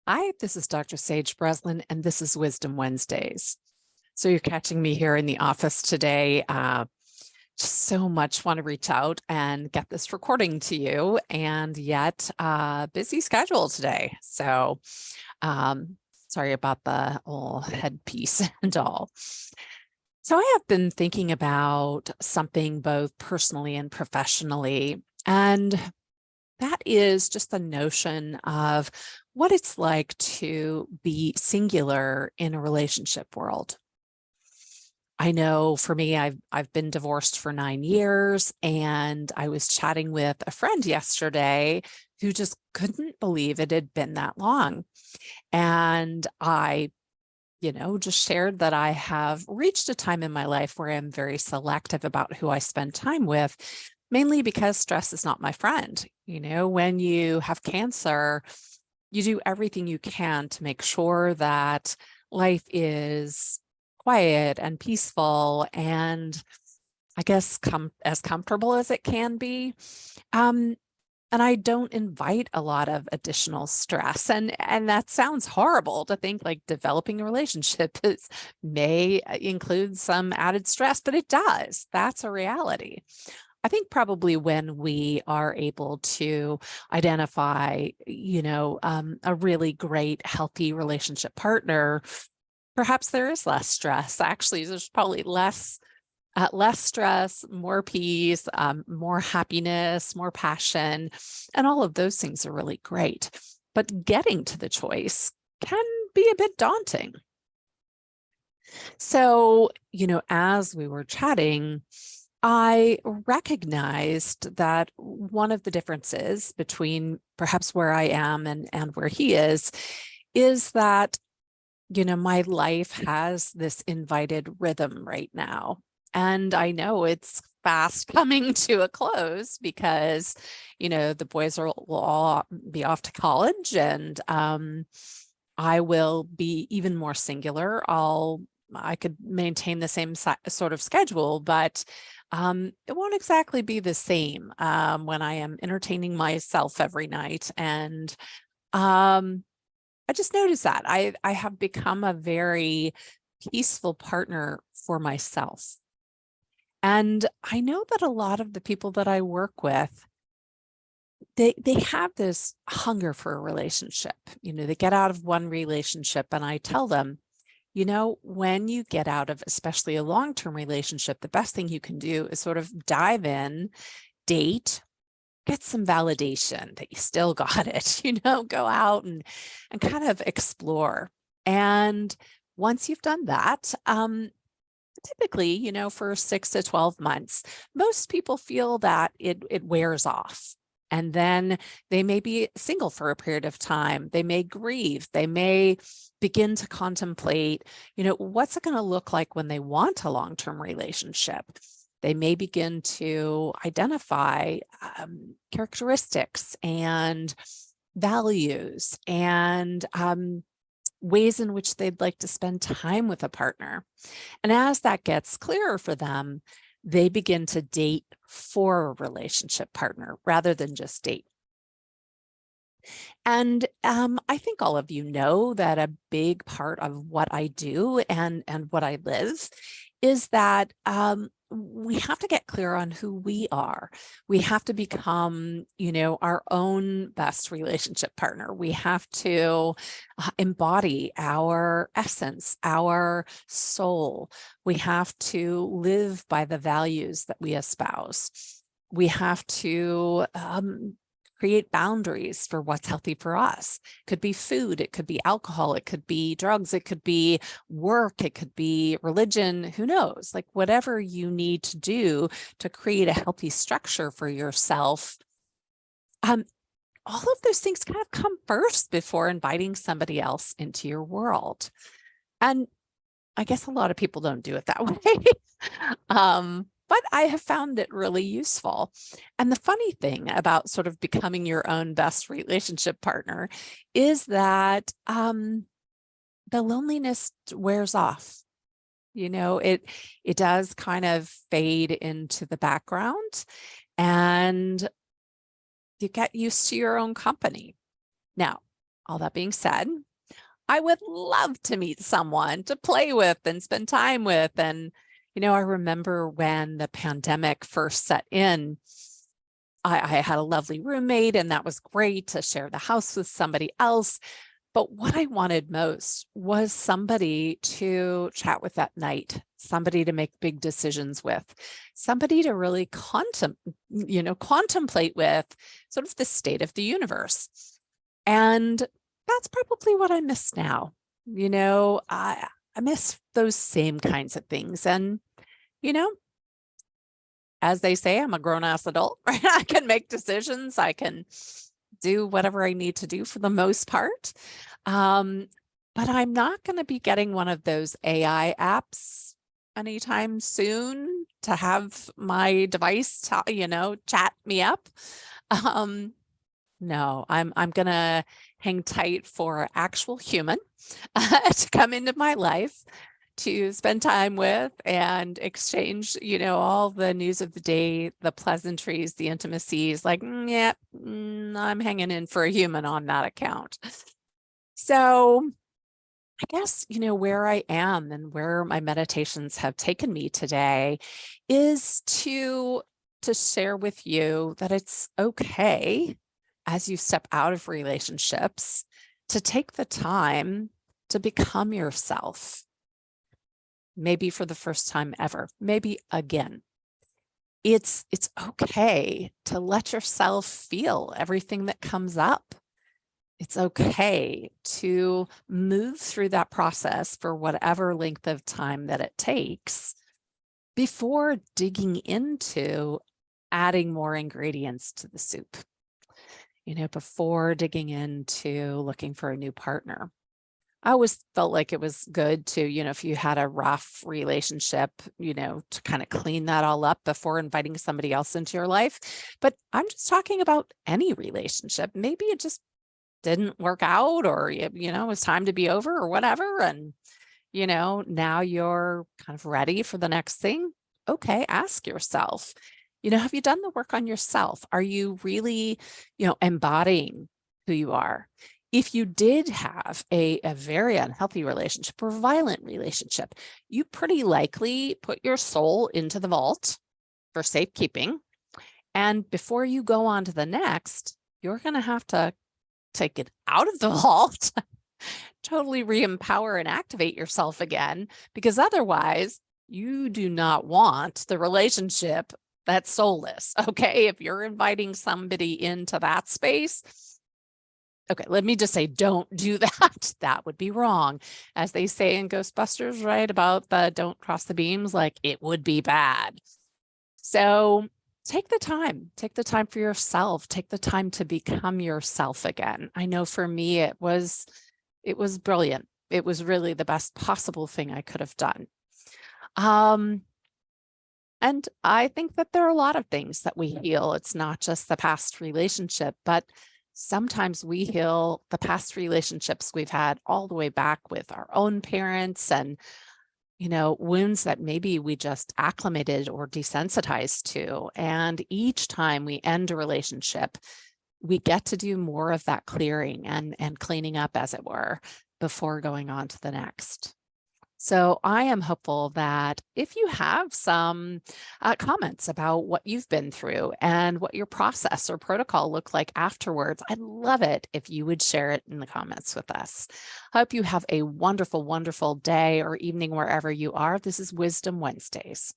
Hi, this is Dr. Sage Breslin, and this is Wisdom Wednesdays. So you're catching me here in the office today. Just so much want to reach out and get this recording to you, and yet busy schedule today. So sorry about the whole headpiece and all. So I have been thinking about something both personally and professionally, and that is just the notion of what it's like to be singular in a relationship world. I know for me, I've been divorced for 9 years, and I was chatting with a friend yesterday who just couldn't believe it had been that long. And I just shared that I have reached a time in my life where I'm very selective about who I spend time with, mainly because stress is not my friend. When you have cancer, you do everything you can to make sure that life is quiet and peaceful and I guess as comfortable as it can be. Um, and I don't invite a lot of additional stress. And that sounds horrible to think like developing a relationship may include some added stress, but it does. That's a reality. I think probably when we are able to identify, a really great, healthy relationship partner, perhaps there is less stress. Actually, there's probably less stress, more peace, more happiness, more passion, and all of those things are really great. But getting to the choice can be a bit daunting. So, as we were chatting, I recognized that one of the differences between perhaps where I am and where he is that, my life has this invited rhythm right now. And I know it's fast coming to a close because, the boys will all be off to college, and I will be even more singular. I could maintain the same sort of schedule, but it won't exactly be the same when I am entertaining myself every night. And I just noticed that I have become a very peaceful partner for myself. And I know that a lot of the people that I work with, they have this hunger for a relationship. They get out of one relationship, and I tell them, when you get out of especially a long-term relationship, the best thing you can do is sort of dive in, date, get some validation that you still got it, go out and kind of explore. And once you've done that, typically, for 6 to 12 months, most people feel that it wears off. And then they may be single for a period of time. They may grieve. They may begin to contemplate, what's it going to look like when they want a long-term relationship? They may begin to identify characteristics and values and ways in which they'd like to spend time with a partner. And as that gets clearer for them, they begin to date for a relationship partner rather than just date. And I think all of you know that a big part of what I do and what I live is that we have to get clear on who we are. We have to become, our own best relationship partner. We have to embody our essence, our soul. We have to live by the values that we espouse. We have to create boundaries for what's healthy for us. It could be food, it could be alcohol, it could be drugs, it could be work, it could be religion, who knows? Like whatever you need to do to create a healthy structure for yourself. All of those things kind of come first before inviting somebody else into your world. And I guess a lot of people don't do it that way. But I have found it really useful. And the funny thing about sort of becoming your own best relationship partner is that the loneliness wears off. It does kind of fade into the background, and you get used to your own company. Now, all that being said, I would love to meet someone to play with and spend time with. And, I remember when the pandemic first set in, I had a lovely roommate, and that was great to share the house with somebody else. But what I wanted most was somebody to chat with at night, somebody to make big decisions with, somebody to really contemplate with sort of the state of the universe. And that's probably what I miss now. I miss those same kinds of things. And, as they say, I'm a grown-ass adult, right? I can make decisions. I can do whatever I need to do for the most part. But I'm not going to be getting one of those AI apps anytime soon to have my device, chat me up. No, I'm going to hang tight for actual human to come into my life, to spend time with and exchange, all the news of the day, the pleasantries, the intimacies, like, I'm hanging in for a human on that account. So I guess, where I am and where my meditations have taken me today is to share with you that it's okay, as you step out of relationships, to take the time to become yourself. Maybe for the first time ever, maybe again. It's okay to let yourself feel everything that comes up. It's okay to move through that process for whatever length of time that it takes before digging into adding more ingredients to the soup, before digging into looking for a new partner. I always felt like it was good to, if you had a rough relationship, to kind of clean that all up before inviting somebody else into your life. But I'm just talking about any relationship. Maybe it just didn't work out, or, it was time to be over or whatever. And, now you're kind of ready for the next thing. Okay, ask yourself, have you done the work on yourself? Are you really, embodying who you are? If you did have a very unhealthy relationship or violent relationship, you pretty likely put your soul into the vault for safekeeping. And before you go on to the next, you're going to have to take it out of the vault, totally re-empower and activate yourself again, because otherwise you do not want the relationship that's soulless. Okay. If you're inviting somebody into that space, okay, let me just say, don't do that. That would be wrong. As they say in Ghostbusters, right, about the don't cross the beams, like it would be bad. So take the time for yourself, take the time to become yourself again. I know for me, it was brilliant. It was really the best possible thing I could have done. And I think that there are a lot of things that we heal. It's not just the past relationship, but sometimes we heal the past relationships we've had all the way back with our own parents, and, wounds that maybe we just acclimated or desensitized to. And each time we end a relationship, we get to do more of that clearing and cleaning up, as it were, before going on to the next. So I am hopeful that if you have some comments about what you've been through and what your process or protocol looked like afterwards, I'd love it if you would share it in the comments with us. I hope you have a wonderful, wonderful day or evening wherever you are. This is Wisdom Wednesdays.